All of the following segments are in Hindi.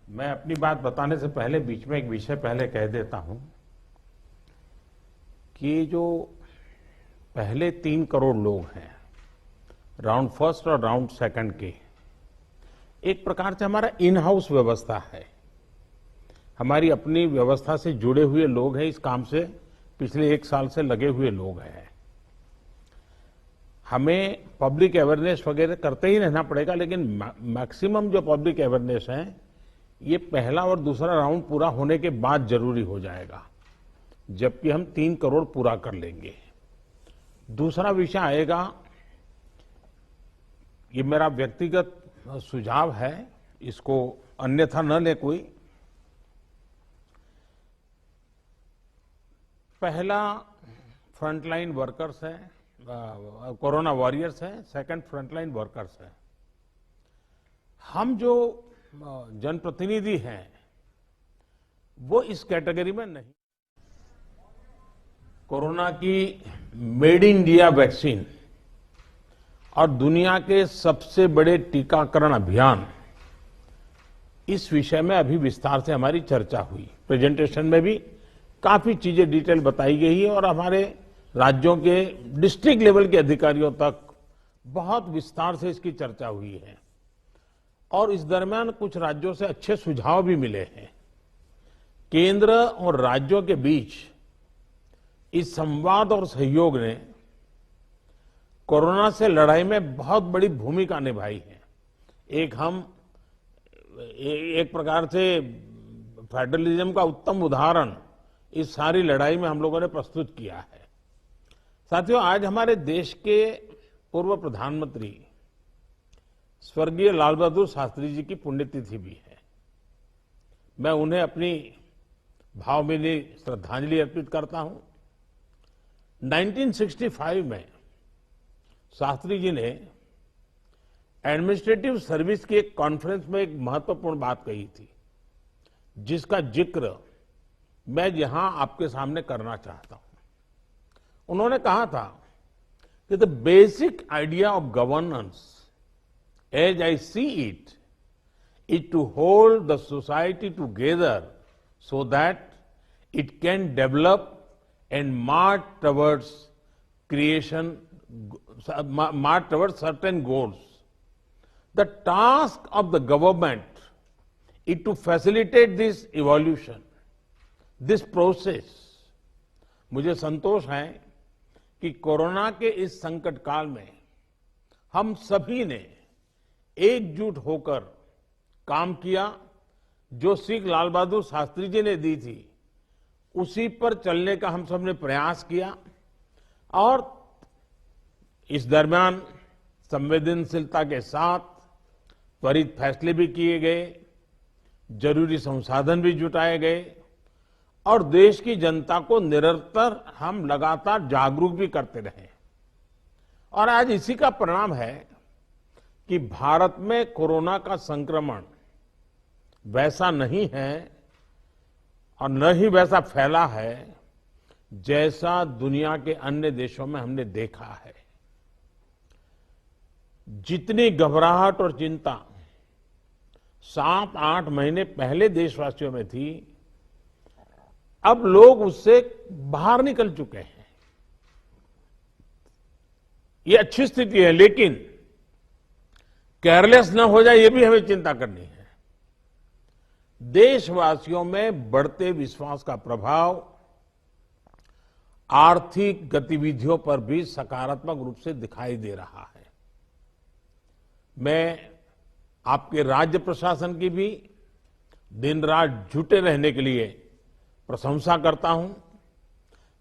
मैं अपनी बात बताने से पहले बीच में एक विषय पहले कह देता हूं कि जो पहले 3 करोड़ लोग हैं राउंड फर्स्ट और राउंड सेकंड के, एक प्रकार से हमारा इन हाउस व्यवस्था है। हमारी अपनी व्यवस्था से जुड़े हुए लोग हैं, इस काम से पिछले 1 साल से लगे हुए लोग हैं। हमें पब्लिक अवेयरनेस वगैरह करते ही रहना पड़ेगा, लेकिन मैक्सिमम जो पब्लिक अवेयरनेस है ये पहला और दूसरा राउंड पूरा होने के बाद जरूरी हो जाएगा, जबकि हम 3 करोड़ पूरा कर लेंगे। दूसरा विषय आएगा, ये मेरा व्यक्तिगत सुझाव है, इसको अन्यथा न ले कोई। पहला फ्रंटलाइन वर्कर्स है, कोरोना वॉरियर्स है, सेकंड फ्रंटलाइन वर्कर्स है। हम जो जनप्रतिनिधि हैं वो इस कैटेगरी में नहीं। कोरोना की मेड इन इंडिया वैक्सीन और दुनिया के सबसे बड़े टीकाकरण अभियान, इस विषय में अभी विस्तार से हमारी चर्चा हुई। प्रेजेंटेशन में भी काफी चीजें डिटेल बताई गई है और हमारे राज्यों के डिस्ट्रिक्ट लेवल के अधिकारियों तक बहुत विस्तार से इसकी चर्चा हुई है। और इस दरमियान कुछ राज्यों से अच्छे सुझाव भी मिले हैं। केंद्र और राज्यों के बीच इस संवाद और सहयोग ने कोरोना से लड़ाई में बहुत बड़ी भूमिका निभाई है। एक प्रकार से फेडरलिज्म का उत्तम उदाहरण इस सारी लड़ाई में हम लोगों ने प्रस्तुत किया है। साथियों, आज हमारे देश के पूर्व प्रधानमंत्री स्वर्गीय लाल बहादुर शास्त्री जी की पुण्यतिथि भी है। मैं उन्हें अपनी भावभीनी श्रद्धांजलि अर्पित करता हूं। 1965 में शास्त्री जी ने एडमिनिस्ट्रेटिव सर्विस की एक कॉन्फ्रेंस में एक महत्वपूर्ण बात कही थी, जिसका जिक्र मैं यहां आपके सामने करना चाहता हूं। उन्होंने कहा था कि the basic idea of governance as I see it is to hold the society together so that it can develop and march towards certain goals. The task of the government is to facilitate this evolution, this process. मुझे संतोष है कि कोरोना के इस संकट काल में हम सभी ने एकजुट होकर काम किया। जो सीख लाल बहादुर शास्त्री जी ने दी थी उसी पर चलने का हम सब ने प्रयास किया और इस दरमियान संवेदनशीलता के साथ त्वरित फैसले भी किए गए, जरूरी संसाधन भी जुटाए गए और देश की जनता को निरंतर हम लगातार जागरूक भी करते रहे। और आज इसी का परिणाम है कि भारत में कोरोना का संक्रमण वैसा नहीं है और न ही वैसा फैला है जैसा दुनिया के अन्य देशों में हमने देखा है। जितनी घबराहट और चिंता 7-8 महीने पहले देशवासियों में थी, अब लोग उससे बाहर निकल चुके हैं। ये अच्छी स्थिति है, लेकिन केयरलेस न हो जाए ये भी हमें चिंता करनी है। देशवासियों में बढ़ते विश्वास का प्रभाव आर्थिक गतिविधियों पर भी सकारात्मक रूप से दिखाई दे रहा है। मैं आपके राज्य प्रशासन की भी दिन रात जुटे रहने के लिए प्रशंसा करता हूं।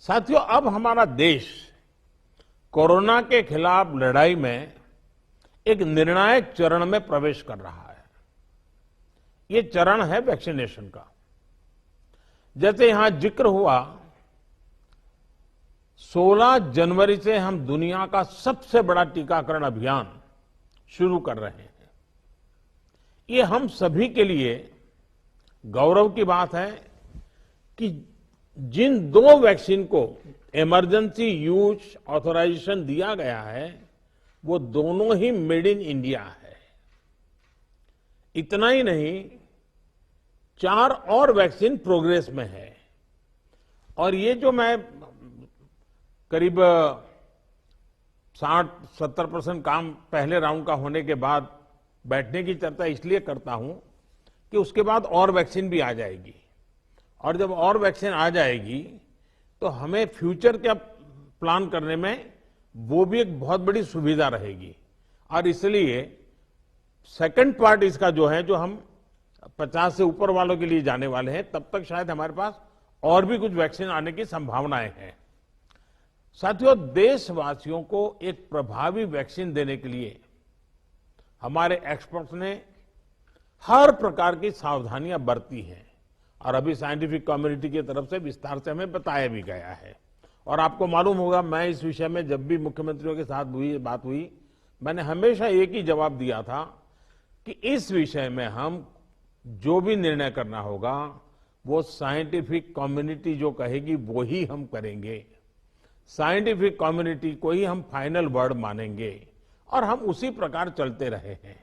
साथियों, अब हमारा देश कोरोना के खिलाफ लड़ाई में एक निर्णायक चरण में प्रवेश कर रहा है। ये चरण है वैक्सीनेशन का। जैसे यहां जिक्र हुआ, 16 जनवरी से हम दुनिया का सबसे बड़ा टीकाकरण अभियान शुरू कर रहे हैं। ये हम सभी के लिए गौरव की बात है कि जिन 2 वैक्सीन को इमरजेंसी यूज ऑथराइजेशन दिया गया है वो दोनों ही मेड इन इंडिया है। इतना ही नहीं, 4 और वैक्सीन प्रोग्रेस में है। और ये जो मैं करीब 60-70% काम पहले राउंड का होने के बाद बैठने की चर्चा इसलिए करता हूं कि उसके बाद और वैक्सीन भी आ जाएगी, और जब और वैक्सीन आ जाएगी तो हमें फ्यूचर का प्लान करने में वो भी एक बहुत बड़ी सुविधा रहेगी। और इसलिए सेकंड पार्ट इसका जो है, जो हम 50 से ऊपर वालों के लिए जाने वाले हैं, तब तक शायद हमारे पास और भी कुछ वैक्सीन आने की संभावनाएं हैं। साथियों, देशवासियों को एक प्रभावी वैक्सीन देने के लिए हमारे एक्सपर्ट्स ने हर प्रकार की सावधानियां बरती हैं, और अभी साइंटिफिक कम्युनिटी की तरफ से विस्तार से हमें बताया भी गया है। और आपको मालूम होगा, मैं इस विषय में जब भी मुख्यमंत्रियों के साथ बात हुई, मैंने हमेशा एक ही जवाब दिया था कि इस विषय में हम जो भी निर्णय करना होगा वो साइंटिफिक कम्युनिटी जो कहेगी वो ही हम करेंगे। साइंटिफिक कम्युनिटी को ही हम फाइनल वर्ड मानेंगे, और हम उसी प्रकार चलते रहे हैं।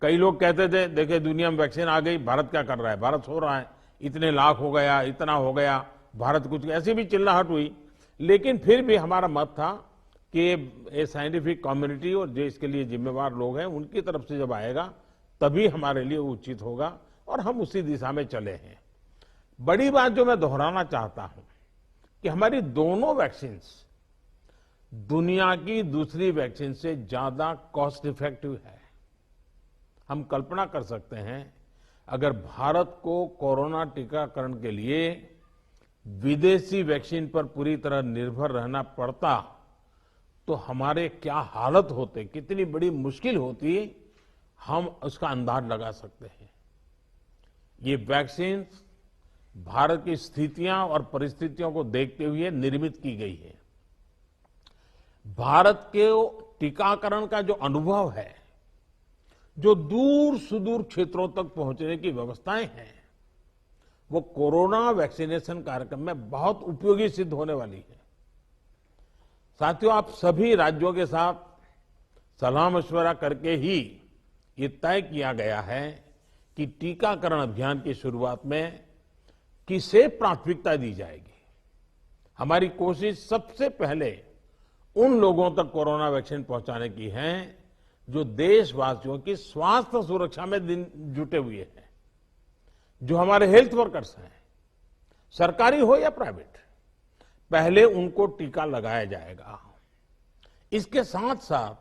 कई लोग कहते थे, देखिए दुनिया में वैक्सीन आ गई, भारत क्या कर रहा है, भारत सो रहा है, इतने लाख हो गया, इतना हो गया, भारत कुछ, ऐसी भी चिल्लाहट हुई। लेकिन फिर भी हमारा मत था कि ये साइंटिफिक कम्युनिटी और जो इसके लिए जिम्मेवार लोग हैं उनकी तरफ से जब आएगा तभी हमारे लिए उचित होगा, और हम उसी दिशा में चले हैं। बड़ी बात जो मैं दोहराना चाहता हूं कि हमारी दोनों वैक्सीन दुनिया की दूसरी वैक्सीन से ज्यादा कॉस्ट इफेक्टिव है। हम कल्पना कर सकते हैं, अगर भारत को कोरोना टीकाकरण के लिए विदेशी वैक्सीन पर पूरी तरह निर्भर रहना पड़ता तो हमारे क्या हालत होते, कितनी बड़ी मुश्किल होती, हम उसका अंदाज लगा सकते हैं। ये वैक्सीन भारत की स्थितियां और परिस्थितियों को देखते हुए निर्मित की गई है। भारत के टीकाकरण का जो अनुभव है, जो दूर सुदूर क्षेत्रों तक पहुंचने की व्यवस्थाएं हैं, वो कोरोना वैक्सीनेशन कार्यक्रम में बहुत उपयोगी सिद्ध होने वाली है। साथियों, आप सभी राज्यों के साथ सलाह मशवरा करके ही ये तय किया गया है कि टीकाकरण अभियान की शुरुआत में किसे प्राथमिकता दी जाएगी। हमारी कोशिश सबसे पहले उन लोगों तक कोरोना वैक्सीन पहुंचाने की है जो देशवासियों की स्वास्थ्य सुरक्षा में जुटे हुए हैं, जो हमारे हेल्थ वर्कर्स हैं, सरकारी हो या प्राइवेट, पहले उनको टीका लगाया जाएगा। इसके साथ साथ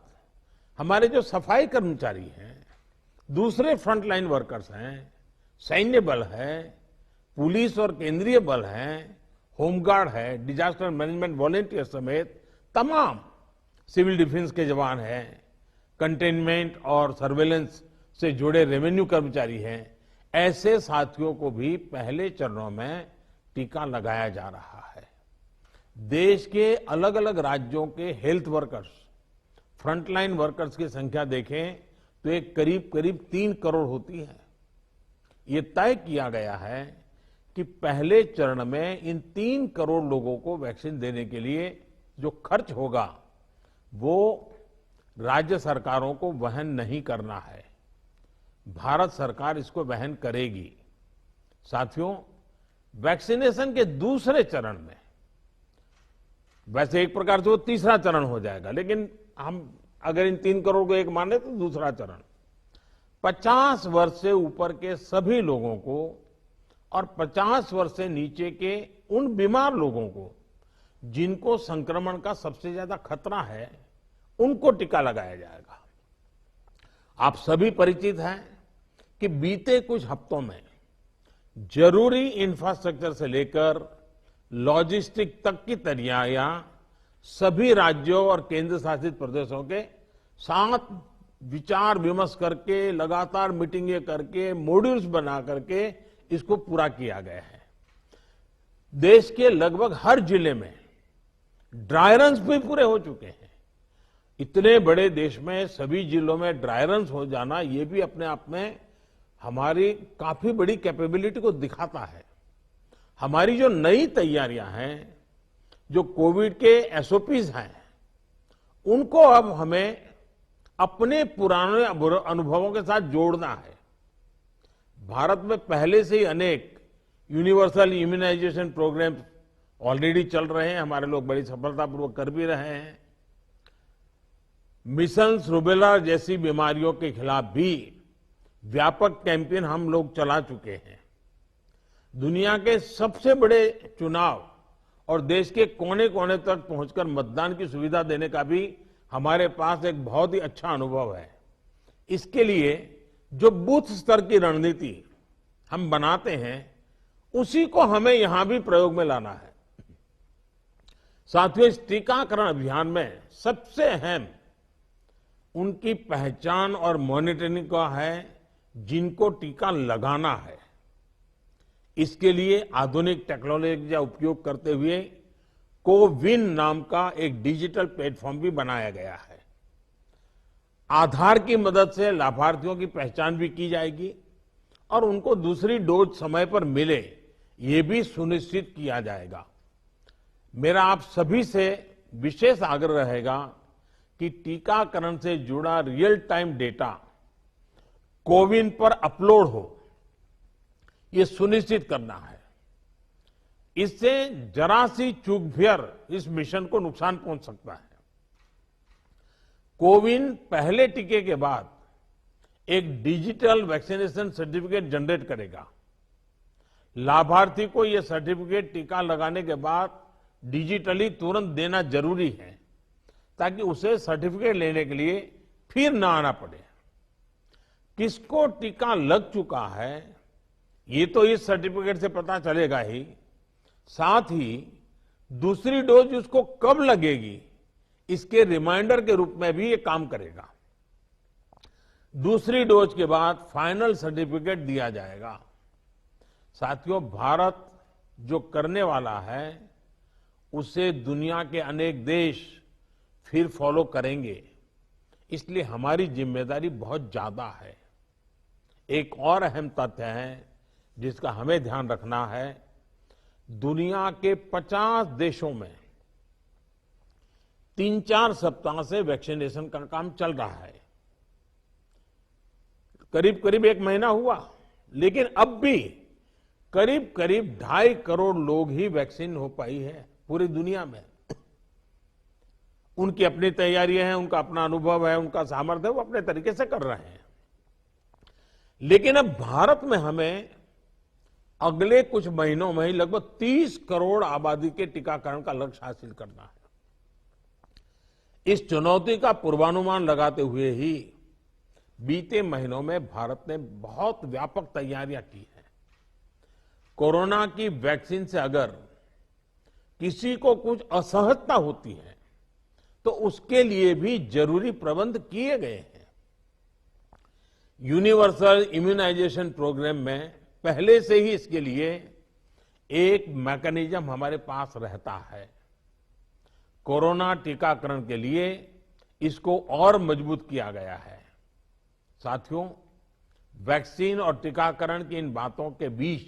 हमारे जो सफाई कर्मचारी हैं, दूसरे फ्रंटलाइन वर्कर्स हैं, सैन्य बल है, पुलिस और केंद्रीय बल हैं, होमगार्ड है, डिजास्टर मैनेजमेंट वॉलेंटियर समेत तमाम सिविल डिफेंस के जवान हैं, कंटेनमेंट और सर्वेलेंस से जुड़े रेवेन्यू कर्मचारी हैं, ऐसे साथियों को भी पहले चरणों में टीका लगाया जा रहा है। देश के अलग अलग राज्यों के हेल्थ वर्कर्स, फ्रंटलाइन वर्कर्स की संख्या देखें तो एक करीब करीब 3 करोड़ होती है। ये तय किया गया है कि पहले चरण में इन 3 करोड़ लोगों को वैक्सीन देने के लिए जो खर्च होगा वो राज्य सरकारों को वहन नहीं करना है, भारत सरकार इसको वहन करेगी। साथियों, वैक्सीनेशन के दूसरे चरण में, वैसे एक प्रकार से वो तीसरा चरण हो जाएगा, लेकिन हम अगर इन 3 करोड़ को एक माने तो दूसरा चरण 50 वर्ष से ऊपर के सभी लोगों को और 50 वर्ष से नीचे के उन बीमार लोगों को जिनको संक्रमण का सबसे ज्यादा खतरा है, उनको टीका लगाया जाएगा। आप सभी परिचित हैं कि बीते कुछ हफ्तों में जरूरी इंफ्रास्ट्रक्चर से लेकर लॉजिस्टिक तक की तैयारियां सभी राज्यों और केंद्र शासित प्रदेशों के साथ विचार विमर्श करके, लगातार मीटिंगें करके, मॉड्यूल्स बना करके इसको पूरा किया गया है। देश के लगभग हर जिले में ड्राई रन्स भी पूरे हो चुके हैं। इतने बड़े देश में सभी जिलों में ड्राई रन्स हो जाना, ये भी अपने आप में हमारी काफी बड़ी कैपेबिलिटी को दिखाता है। हमारी जो नई तैयारियां हैं, जो कोविड के एसओपीज हैं, उनको अब हमें अपने पुराने अनुभवों के साथ जोड़ना है। भारत में पहले से ही अनेक यूनिवर्सल इम्यूनाइजेशन प्रोग्राम ऑलरेडी चल रहे हैं, हमारे लोग बड़ी सफलतापूर्वक कर भी रहे हैं। मिशन रूबेला जैसी बीमारियों के खिलाफ भी व्यापक कैंपेन हम लोग चला चुके हैं। दुनिया के सबसे बड़े चुनाव और देश के कोने कोने तक पहुंचकर मतदान की सुविधा देने का भी हमारे पास एक बहुत ही अच्छा अनुभव है। इसके लिए जो बूथ स्तर की रणनीति हम बनाते हैं, उसी को हमें यहां भी प्रयोग में लाना है। साथियों, इस टीकाकरण अभियान में सबसे अहम उनकी पहचान और मॉनिटरिंग का है जिनको टीका लगाना है। इसके लिए आधुनिक टेक्नोलॉजी का उपयोग करते हुए कोविन नाम का एक डिजिटल प्लेटफॉर्म भी बनाया गया है। आधार की मदद से लाभार्थियों की पहचान भी की जाएगी और उनको दूसरी डोज समय पर मिले, ये भी सुनिश्चित किया जाएगा। मेरा आप सभी से विशेष आग्रह रहेगा कि टीकाकरण से जुड़ा रियल टाइम डेटा कोविन पर अपलोड हो, ये सुनिश्चित करना है। इससे जरा सी चूक भी इस मिशन को नुकसान पहुंच सकता है। कोविन पहले टीके के बाद एक डिजिटल वैक्सीनेशन सर्टिफिकेट जनरेट करेगा। लाभार्थी को यह सर्टिफिकेट टीका लगाने के बाद डिजिटली तुरंत देना जरूरी है, ताकि उसे सर्टिफिकेट लेने के लिए फिर ना आना पड़े। किसको टीका लग चुका है, ये तो इस सर्टिफिकेट से पता चलेगा ही, साथ ही दूसरी डोज उसको कब लगेगी, इसके रिमाइंडर के रूप में भी ये काम करेगा। दूसरी डोज के बाद फाइनल सर्टिफिकेट दिया जाएगा। साथियों, भारत जो करने वाला है, उसे दुनिया के अनेक देश फिर फॉलो करेंगे। इसलिए हमारी जिम्मेदारी बहुत ज्यादा है। एक और अहम तथ्य है जिसका हमें ध्यान रखना है। दुनिया के 50 देशों में 3-4 सप्ताह से वैक्सीनेशन का काम चल रहा है। करीब करीब 1 महीना हुआ, लेकिन अब भी करीब करीब 2.5 करोड़ लोग ही वैक्सीन हो पाई है पूरी दुनिया में। उनकी अपनी तैयारियां हैं, उनका अपना अनुभव है, उनका सामर्थ्य है, वो अपने तरीके से कर रहे हैं। लेकिन अब भारत में हमें अगले कुछ महीनों में ही लगभग 30 करोड़ आबादी के टीकाकरण का लक्ष्य हासिल करना है। इस चुनौती का पूर्वानुमान लगाते हुए ही बीते महीनों में भारत ने बहुत व्यापक तैयारियां की हैं। कोरोना की वैक्सीन से अगर किसी को कुछ असहजता होती है, तो उसके लिए भी जरूरी प्रबंध किए गए हैं। यूनिवर्सल इम्यूनाइजेशन प्रोग्राम में पहले से ही इसके लिए एक मैकेनिज्म हमारे पास रहता है। कोरोना टीकाकरण के लिए इसको और मजबूत किया गया है। साथियों, वैक्सीन और टीकाकरण की इन बातों के बीच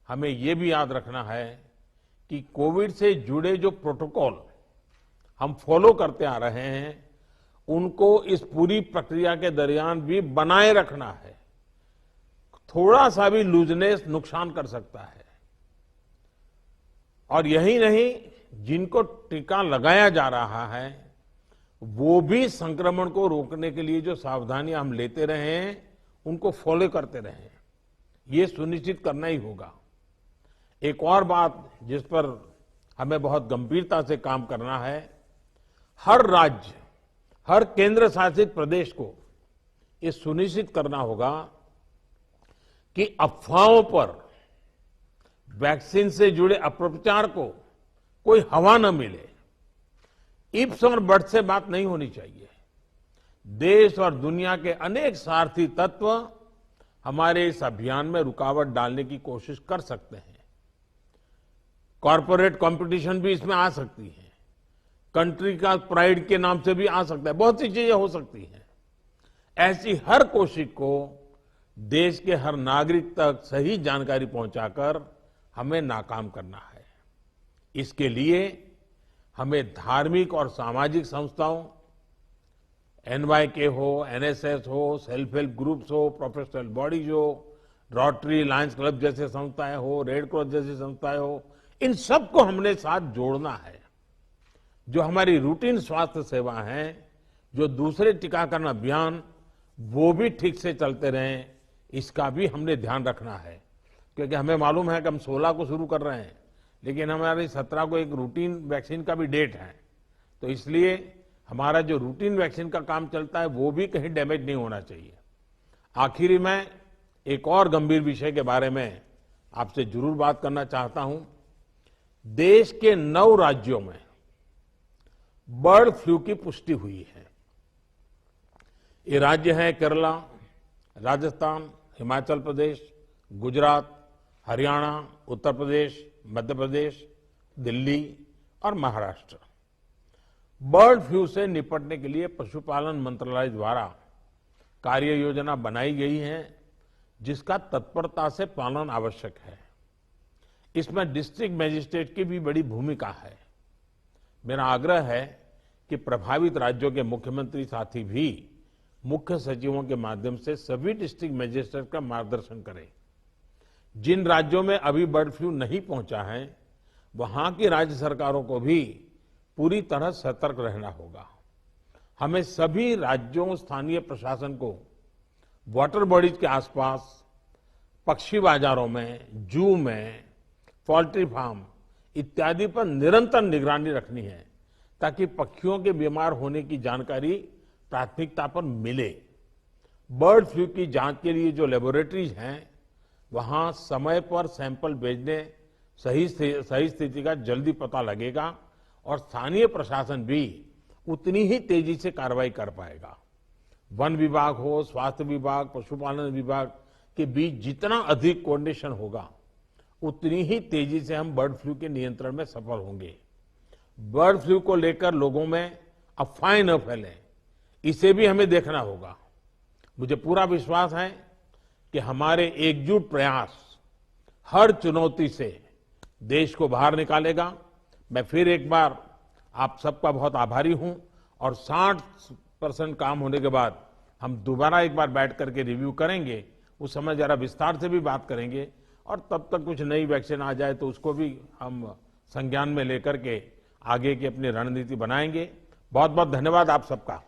हमें ये भी याद रखना है कि कोविड से जुड़े जो प्रोटोकॉल हम फॉलो करते आ रहे हैं, उनको इस पूरी प्रक्रिया के दरमियान भी बनाए रखना है। थोड़ा सा भी लूजनेस नुकसान कर सकता है। और यही नहीं, जिनको टीका लगाया जा रहा है, वो भी संक्रमण को रोकने के लिए जो सावधानियां हम लेते रहे हैं, उनको फॉलो करते रहे। ये सुनिश्चित करना ही होगा। एक और बात जिस पर हमें बहुत गंभीरता से काम करना है, हर राज्य, हर केंद्र शासित प्रदेश को ये सुनिश्चित करना होगा कि अफवाहों पर, वैक्सीन से जुड़े अपप्रचार को कोई हवा न मिले। इफ्स और बट्स से बात नहीं होनी चाहिए। देश और दुनिया के अनेक स्वार्थी तत्व हमारे इस अभियान में रुकावट डालने की कोशिश कर सकते हैं। कॉरपोरेट कंपटीशन भी इसमें आ सकती है। कंट्री का प्राइड के नाम से भी आ सकता है। बहुत सी चीजें हो सकती हैं। ऐसी हर कोशिश को देश के हर नागरिक तक सही जानकारी पहुंचाकर हमें नाकाम करना है। इसके लिए हमें धार्मिक और सामाजिक संस्थाओं, एनवाईके हो, एनएसएस हो, सेल्फ हेल्प ग्रुप्स हो, प्रोफेशनल बॉडीज हो, रोटरी, लायंस क्लब जैसे संस्थाएं हो, रेड क्रॉस जैसी संस्थाएं हो, इन सबको हमने साथ जोड़ना है। जो हमारी रूटीन स्वास्थ्य सेवा है, जो दूसरे टीकाकरण अभियान, वो भी ठीक से चलते रहें, इसका भी हमने ध्यान रखना है। क्योंकि हमें मालूम है कि हम 16 को शुरू कर रहे हैं, लेकिन हमारी 17 को एक रूटीन वैक्सीन का भी डेट है। तो इसलिए हमारा जो रूटीन वैक्सीन का काम चलता है, वो भी कहीं डैमेज नहीं होना चाहिए। आखिरी में एक और गंभीर विषय के बारे में आपसे जरूर बात करना चाहता हूं। देश के 9 राज्यों में बर्ड फ्लू की पुष्टि हुई है। ये राज्य हैं केरला, राजस्थान, हिमाचल प्रदेश, गुजरात, हरियाणा, उत्तर प्रदेश, मध्य प्रदेश, दिल्ली और महाराष्ट्र। बर्ड फ्लू से निपटने के लिए पशुपालन मंत्रालय द्वारा कार्य योजना बनाई गई है, जिसका तत्परता से पालन आवश्यक है। इसमें डिस्ट्रिक्ट मजिस्ट्रेट की भी बड़ी भूमिका है। मेरा आग्रह है कि प्रभावित राज्यों के मुख्यमंत्री साथी भी मुख्य सचिवों के माध्यम से सभी डिस्ट्रिक्ट मजिस्ट्रेट का मार्गदर्शन करें। जिन राज्यों में अभी बर्ड फ्लू नहीं पहुंचा है, वहां की राज्य सरकारों को भी पूरी तरह सतर्क रहना होगा। हमें सभी राज्यों, स्थानीय प्रशासन को वाटर बॉडीज के आसपास, पक्षी बाजारों में, जू में, पोल्ट्री फार्म इत्यादि पर निरंतर निगरानी रखनी है, ताकि पक्षियों के बीमार होने की जानकारी प्राथमिकता पर मिले। बर्ड फ्लू की जांच के लिए जो लेबोरेटरीज हैं, वहां समय पर सैंपल भेजने सही स्थिति का जल्दी पता लगेगा और स्थानीय प्रशासन भी उतनी ही तेजी से कार्रवाई कर पाएगा। वन विभाग हो, स्वास्थ्य विभाग, पशुपालन विभाग के बीच जितना अधिक कोऑर्डिनेशन होगा, उतनी ही तेजी से हम बर्ड फ्लू के नियंत्रण में सफल होंगे। बर्ड फ्लू को लेकर लोगों में अफवाहें न फैलें, इसे भी हमें देखना होगा। मुझे पूरा विश्वास है कि हमारे एकजुट प्रयास हर चुनौती से देश को बाहर निकालेगा। मैं फिर एक बार आप सबका बहुत आभारी हूं और 60% काम होने के बाद हम दोबारा एक बार बैठ करके रिव्यू करेंगे। उस समय जरा विस्तार से भी बात करेंगे और तब तक कुछ नई वैक्सीन आ जाए तो उसको भी हम संज्ञान में लेकर के आगे की अपनी रणनीति बनाएंगे। बहुत बहुत धन्यवाद आप सबका।